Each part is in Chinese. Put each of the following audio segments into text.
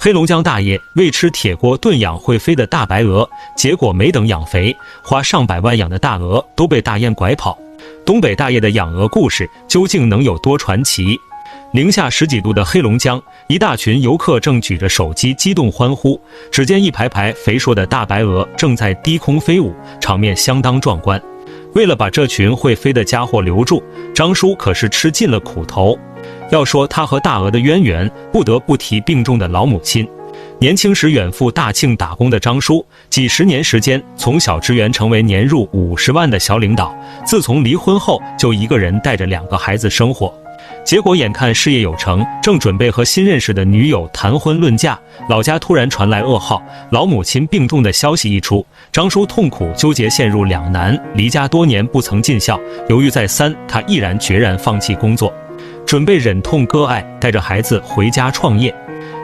黑龙江大爷为吃铁锅炖养会飞的大白鹅，结果没等养肥，花上百万养的大鹅都被大雁拐跑。东北大爷的养鹅故事究竟能有多传奇？零下10几度的黑龙江，一大群游客正举着手机激动欢呼，只见一排排肥硕的大白鹅正在低空飞舞，场面相当壮观。为了把这群会飞的家伙留住，张叔可是吃尽了苦头。要说他和大鹅的渊源，不得不提病重的老母亲。年轻时远赴大庆打工的张叔，几十年时间从小职员成为年入50万的小领导。自从离婚后，就一个人带着2个孩子生活。结果眼看事业有成，正准备和新认识的女友谈婚论嫁，老家突然传来噩耗，老母亲病重的消息一出，张叔痛苦纠结，陷入两难。离家多年不曾尽孝，犹豫再三，他毅然决然放弃工作，准备忍痛割爱，带着孩子回家创业。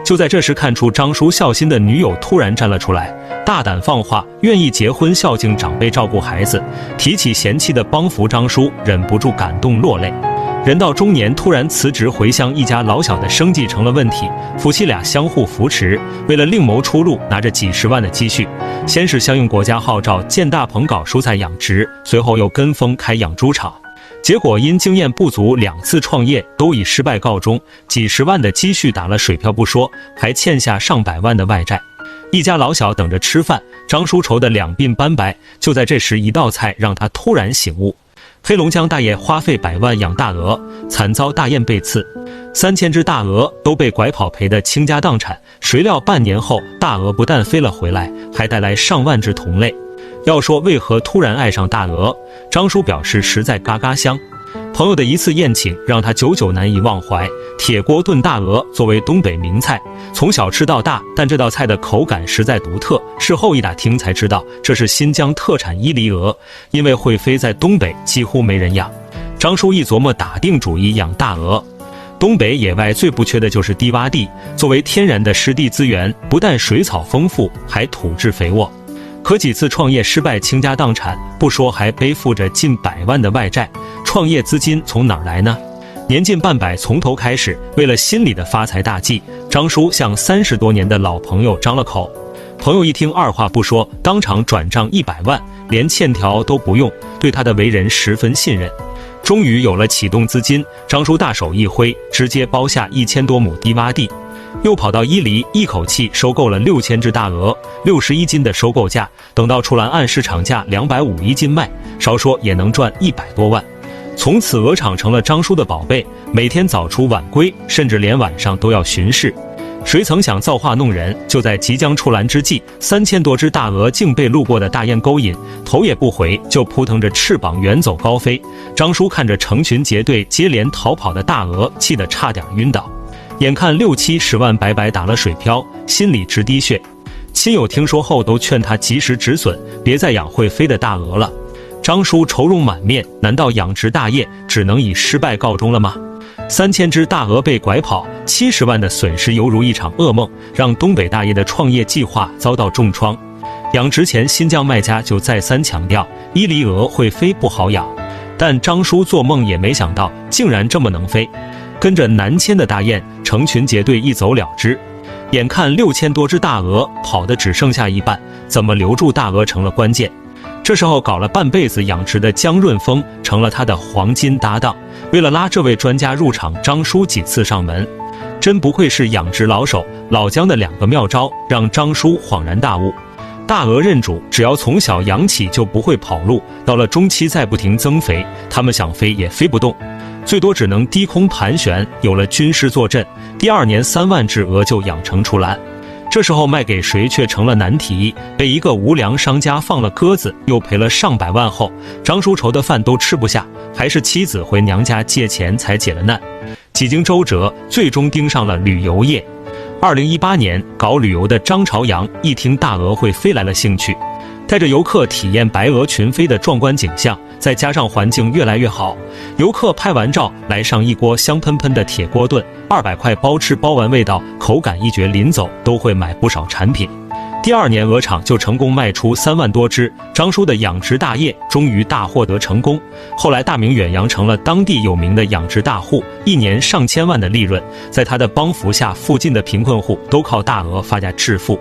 就在这时，看出张叔孝心的女友突然站了出来，大胆放话，愿意结婚孝敬长辈照顾孩子。提起贤妻的帮扶，张叔忍不住感动落泪。人到中年突然辞职回乡，一家老小的生计成了问题，夫妻俩相互扶持，为了另谋出路，拿着几十万的积蓄，先是响应国家号召建大棚搞蔬菜养殖，随后又跟风开养猪场。结果因经验不足，2次创业都以失败告终，几十万的积蓄打了水漂不说，还欠下上百万的外债。一家老小等着吃饭，张叔愁得两鬓斑白。就在这时，一道菜让他突然醒悟。黑龙江大爷花费100万养大鹅，惨遭大雁被刺，3000只大鹅都被拐跑，赔得倾家荡产。谁料半年后，大鹅不但飞了回来，还带来上万只同类。要说为何突然爱上大鹅，张叔表示实在嘎嘎香。朋友的一次宴请让他久久难以忘怀。铁锅炖大鹅作为东北名菜，从小吃到大，但这道菜的口感实在独特。事后一打听才知道，这是新疆特产伊犁鹅，因为会飞在东北几乎没人养。张叔一琢磨，打定主意养大鹅。东北野外最不缺的就是低洼地，作为天然的湿地资源，不但水草丰富，还土质肥沃。可几次创业失败，倾家荡产不说，还背负着近100万的外债，创业资金从哪儿来呢？年近半百，从头开始。为了心里的发财大计，张叔向30多年的老朋友张了口。朋友一听，二话不说，当场转账100万，连欠条都不用，对他的为人十分信任。终于有了启动资金，张叔大手一挥，直接包下1000多亩低洼地，又跑到伊犁，一口气收购了6000只大鹅，61斤的收购价，等到出栏按市场价250一斤卖，少说也能赚100多万。从此鹅场成了张叔的宝贝，每天早出晚归，甚至连晚上都要巡视。谁曾想造化弄人，就在即将出栏之际，3000多只大鹅竟被路过的大雁勾引，头也不回就扑腾着翅膀远走高飞。张叔看着成群结队接连逃跑的大鹅，气得差点晕倒。眼看60-70万白白打了水漂，心里直滴血。亲友听说后都劝他及时止损，别再养会飞的大鹅了。张叔愁容满面，难道养殖大业只能以失败告终了吗？3000只大鹅被拐跑，70万的损失犹如一场噩梦，让东北大爷的创业计划遭到重创。养殖前，新疆卖家就再三强调伊犁鹅会飞不好养，但张叔做梦也没想到竟然这么能飞。跟着南迁的大雁成群结队一走了之，眼看6000多只大鹅跑的只剩下一半，怎么留住大鹅成了关键。这时候搞了半辈子养殖的姜润峰成了他的黄金搭档。为了拉这位专家入场，张叔几次上门，真不愧是养殖老手。老姜的2个妙招让张叔恍然大悟。大鹅认主，只要从小养起就不会跑路，到了中期再不停增肥，它们想飞也飞不动，最多只能低空盘旋。有了军师坐镇，第2年3万只鹅就养成出栏。这时候卖给谁却成了难题，被一个无良商家放了鸽子，又赔了上百万后，张叔愁的饭都吃不下，还是妻子回娘家借钱才解了难。几经周折，最终盯上了旅游业。2018年，搞旅游的张朝阳一听大鹅会飞来了兴趣，带着游客体验白鹅群飞的壮观景象，再加上环境越来越好，游客拍完照来上一锅香喷喷的铁锅炖，200块包吃包完，味道口感一绝，临走都会买不少产品。第2年鹅场就成功卖出3万多只，张叔的养殖大业终于大获得成功。后来大名远扬成了当地有名的养殖大户，一年上千万的利润，在他的帮扶下，附近的贫困户都靠大鹅发家致富。